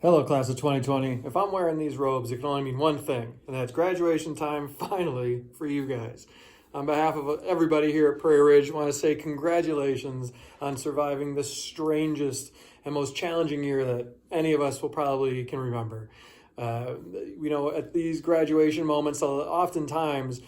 Hello, class of 2020. If I'm wearing these robes, it can only mean one thing, and that's graduation time finally for you guys. On behalf of everybody here at Prairie Ridge, I want to say congratulations on surviving the strangest and most challenging year that any of us can remember. At these graduation moments, oftentimes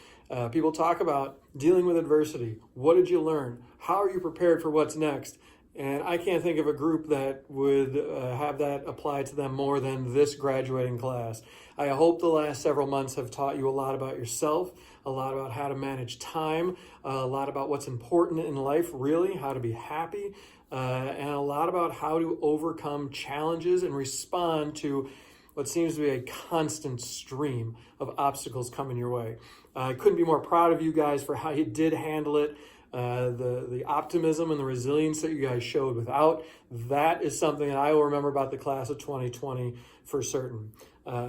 people talk about dealing with adversity. What did you learn? How are you prepared for what's next? And I can't think of a group that would have that apply to them more than this graduating class. I hope the last several months have taught you a lot about yourself, a lot about how to manage time, a lot about what's important in life, really, how to be happy, and a lot about how to overcome challenges and respond to what seems to be a constant stream of obstacles coming your way. I couldn't be more proud of you guys for how you did handle it. The optimism and the resilience that you guys showed without, that is something that I will remember about the class of 2020 for certain.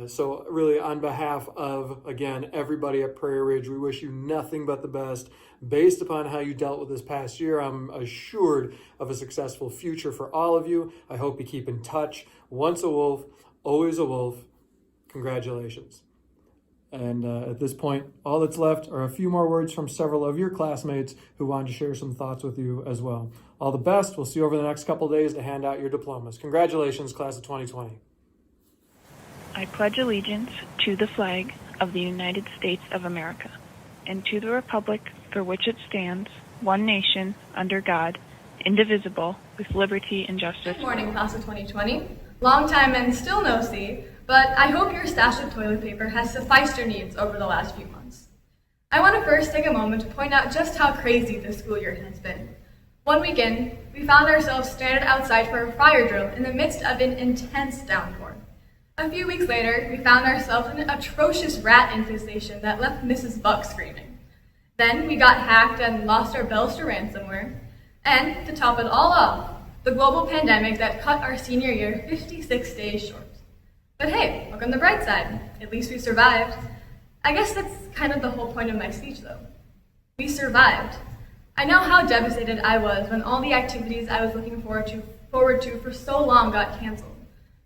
So really, on behalf of, again, everybody at Prairie Ridge, we wish you nothing but the best. Based upon how you dealt with this past year, I'm assured of a successful future for all of you. I hope you keep in touch. Once a wolf, always a wolf. Congratulations. And at this point, all that's left are a few more words from several of your classmates who wanted to share some thoughts with you as well. All the best. We'll see you over the next couple of days to hand out your diplomas. Congratulations, class of 2020. I pledge allegiance to the flag of the United States of America and to the republic for which it stands, one nation, under God, indivisible, with liberty and justice. Good morning, class of 2020. Long time and still no see, but I hope your stash of toilet paper has sufficed your needs over the last few months. I want to first take a moment to point out just how crazy this school year has been. One weekend, we found ourselves stranded outside for a fire drill in the midst of an intense downpour. A few weeks later, we found ourselves in an atrocious rat infestation that left Mrs. Buck screaming. Then we got hacked and lost our bells to ransomware. And to top it all off, the global pandemic that cut our senior year 56 days short. But hey, look on the bright side. At least we survived. I guess that's kind of the whole point of my speech, though. We survived. I know how devastated I was when all the activities I was looking forward to for so long got canceled.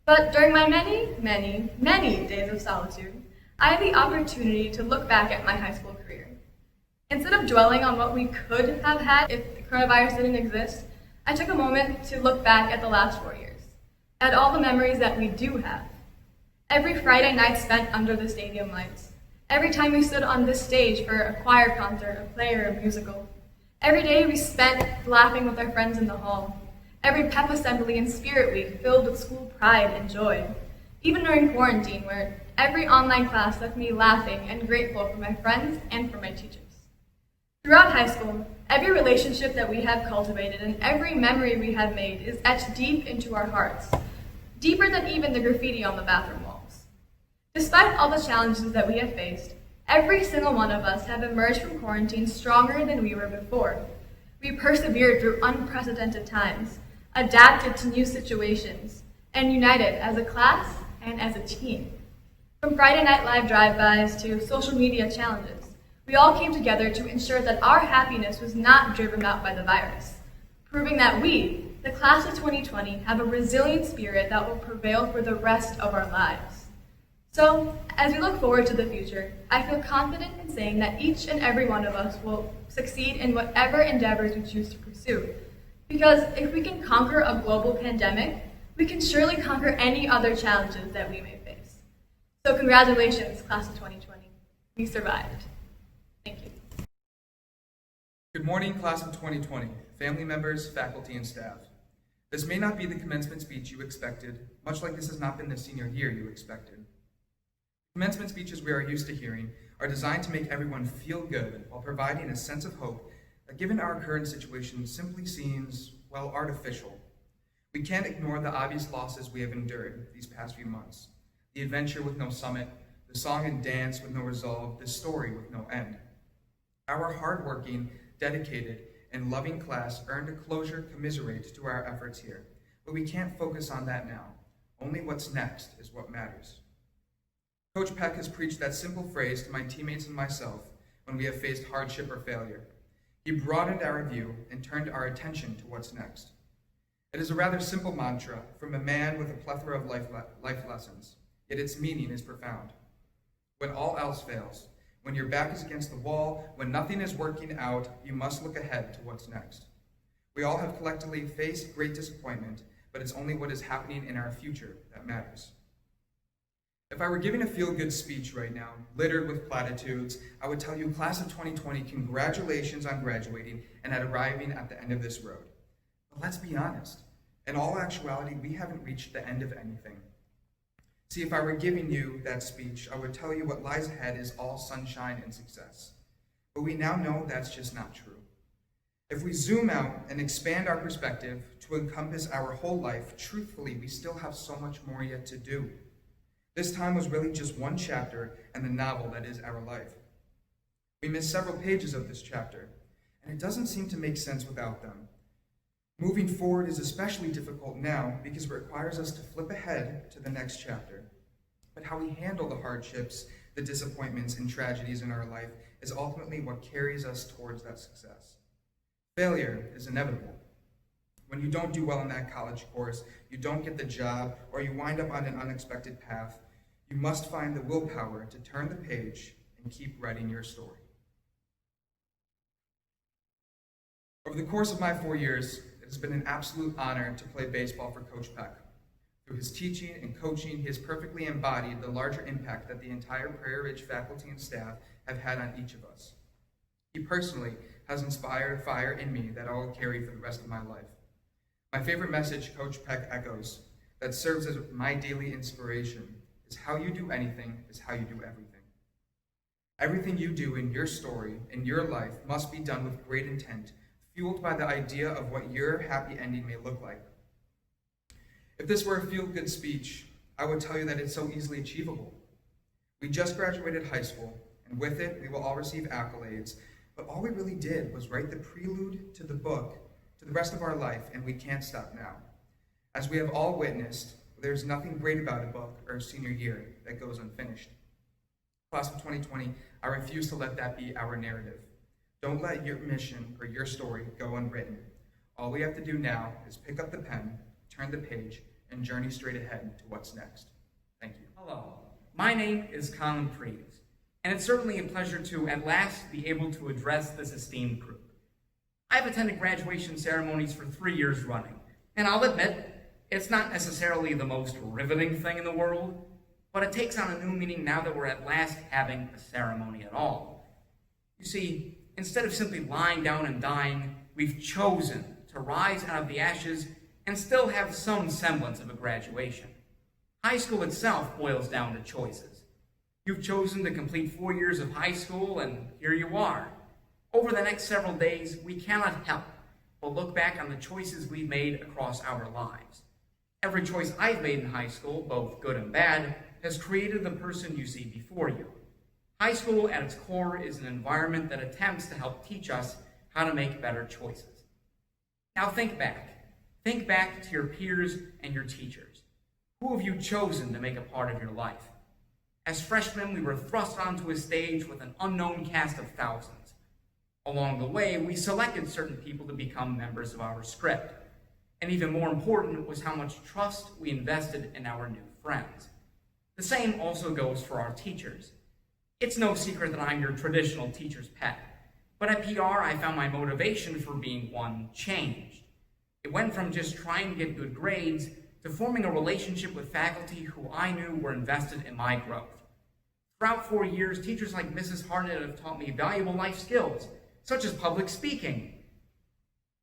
But during my many days of solitude, I had the opportunity to look back at my high school career. Instead of dwelling on what we could have had if the coronavirus didn't exist, I took a moment to look back at the last 4 years, at all the memories that we do have. Every Friday night spent under the stadium lights, every time we stood on this stage for a choir concert, a play, or a musical, every day we spent laughing with our friends in the hall, every pep assembly and spirit week filled with school pride and joy, even during quarantine where every online class left me laughing and grateful for my friends and for my teachers. Throughout high school, every relationship that we have cultivated and every memory we have made is etched deep into our hearts, deeper than even the graffiti on the bathroom walls. Despite all the challenges that we have faced, every single one of us have emerged from quarantine stronger than we were before. We persevered through unprecedented times, adapted to new situations, and united as a class and as a team. From Friday Night Live drive-bys to social media challenges, we all came together to ensure that our happiness was not driven out by the virus, proving that we, the class of 2020, have a resilient spirit that will prevail for the rest of our lives. So, as we look forward to the future, I feel confident in saying that each and every one of us will succeed in whatever endeavors we choose to pursue. Because if we can conquer a global pandemic, we can surely conquer any other challenges that we may face. So congratulations, class of 2020. We survived. Thank you. Good morning, class of 2020, family members, faculty, and staff. This may not be the commencement speech you expected, much like this has not been the senior year you expected. Commencement speeches we are used to hearing are designed to make everyone feel good while providing a sense of hope that, given our current situation, simply seems, well, artificial. We can't ignore the obvious losses we have endured these past few months. The adventure with no summit, the song and dance with no resolve, the story with no end. Our hardworking, dedicated, and loving class earned a closure commiserate to our efforts here, but we can't focus on that now. Only what's next is what matters. Coach Peck has preached that simple phrase to my teammates and myself when we have faced hardship or failure. He broadened our view and turned our attention to what's next. It is a rather simple mantra from a man with a plethora of life lessons, yet its meaning is profound. When all else fails, when your back is against the wall, when nothing is working out, you must look ahead to what's next. We all have collectively faced great disappointment, but it's only what is happening in our future that matters. If I were giving a feel-good speech right now, littered with platitudes, I would tell you, class of 2020, congratulations on graduating and at arriving at the end of this road. But let's be honest. In all actuality, we haven't reached the end of anything. See, if I were giving you that speech, I would tell you what lies ahead is all sunshine and success. But we now know that's just not true. If we zoom out and expand our perspective to encompass our whole life, truthfully, we still have so much more yet to do. This time was really just one chapter in the novel that is our life. We missed several pages of this chapter, and it doesn't seem to make sense without them. Moving forward is especially difficult now because it requires us to flip ahead to the next chapter. But how we handle the hardships, the disappointments, and tragedies in our life is ultimately what carries us towards that success. Failure is inevitable. When you don't do well in that college course, you don't get the job, or you wind up on an unexpected path, you must find the willpower to turn the page and keep writing your story. Over the course of my 4 years, it has been an absolute honor to play baseball for Coach Peck. Through his teaching and coaching, he has perfectly embodied the larger impact that the entire Prairie Ridge faculty and staff have had on each of us. He personally has inspired fire in me that I will carry for the rest of my life. My favorite message Coach Peck echoes, that serves as my daily inspiration, is how you do anything is how you do everything. Everything you do in your story, in your life, must be done with great intent, fueled by the idea of what your happy ending may look like. If this were a feel-good speech, I would tell you that it's so easily achievable. We just graduated high school, and with it, we will all receive accolades, but all we really did was write the prelude to the book to the rest of our life, and we can't stop now. As we have all witnessed, there's nothing great about a book or a senior year that goes unfinished. Class of 2020, I refuse to let that be our narrative. Don't let your mission or your story go unwritten. All we have to do now is pick up the pen, turn the page, and journey straight ahead to what's next. Thank you. Hello, my name is Prairie, and it's certainly a pleasure to at last be able to address this esteemed group. I've attended graduation ceremonies for 3 years running, and I'll admit, it's not necessarily the most riveting thing in the world, but it takes on a new meaning now that we're at last having a ceremony at all. You see, instead of simply lying down and dying, we've chosen to rise out of the ashes and still have some semblance of a graduation. High school itself boils down to choices. You've chosen to complete 4 years of high school, and here you are. Over the next several days, we cannot help but look back on the choices we've made across our lives. Every choice I've made in high school, both good and bad, has created the person you see before you. High school at its core is an environment that attempts to help teach us how to make better choices. Now think back. Think back to your peers and your teachers. Who have you chosen to make a part of your life? As freshmen, we were thrust onto a stage with an unknown cast of thousands. Along the way, we selected certain people to become members of our script. And even more important was how much trust we invested in our new friends. The same also goes for our teachers. It's no secret that I'm your traditional teacher's pet, but at PR I found my motivation for being one changed. It went from just trying to get good grades to forming a relationship with faculty who I knew were invested in my growth. Throughout 4 years, teachers like Mrs. Harnett have taught me valuable life skills, such as public speaking,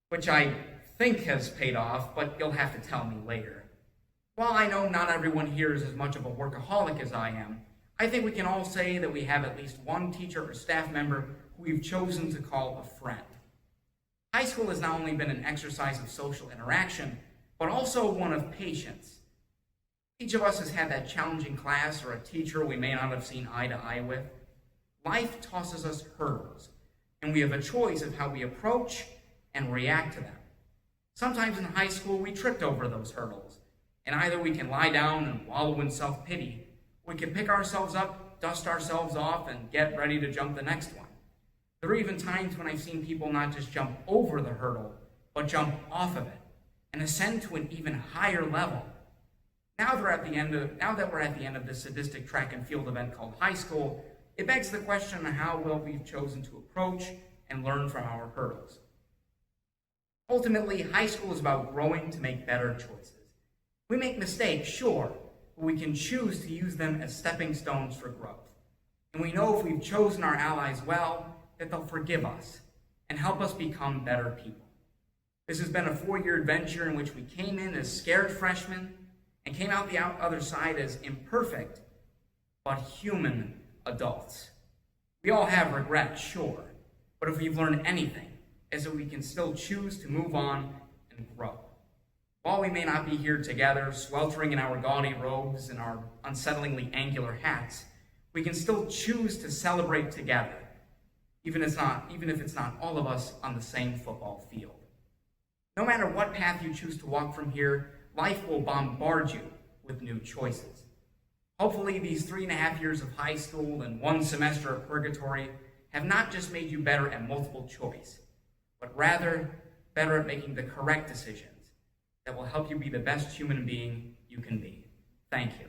which I think has paid off, but you'll have to tell me later. While I know not everyone here is as much of a workaholic as I am, I think we can all say that we have at least one teacher or staff member who we've chosen to call a friend. High school has not only been an exercise of social interaction, but also one of patience. Each of us has had that challenging class or a teacher we may not have seen eye to eye with. Life tosses us hurdles, and we have a choice of how we approach and react to them. Sometimes in high school, we tripped over those hurdles, and either we can lie down and wallow in self-pity, or we can pick ourselves up, dust ourselves off, and get ready to jump the next one. There are even times when I've seen people not just jump over the hurdle, but jump off of it. and ascend to an even higher level. Now that we're at the end of this sadistic track and field event called high school, it begs the question of how well we've chosen to approach and learn from our hurdles. Ultimately, high school is about growing to make better choices. We make mistakes, sure, but we can choose to use them as stepping stones for growth. And we know if we've chosen our allies well, that they'll forgive us and help us become better people. This has been a 4-year adventure in which we came in as scared freshmen and came out the other side as imperfect, but human adults. We all have regrets, sure, but if we've learned anything, is that we can still choose to move on and grow. While we may not be here together, sweltering in our gaudy robes and our unsettlingly angular hats, we can still choose to celebrate together, even if it's not all of us on the same football field. No matter what path you choose to walk from here, life will bombard you with new choices. Hopefully, these 3.5 years of high school and 1 semester of purgatory have not just made you better at multiple choice, but rather better at making the correct decisions that will help you be the best human being you can be. Thank you.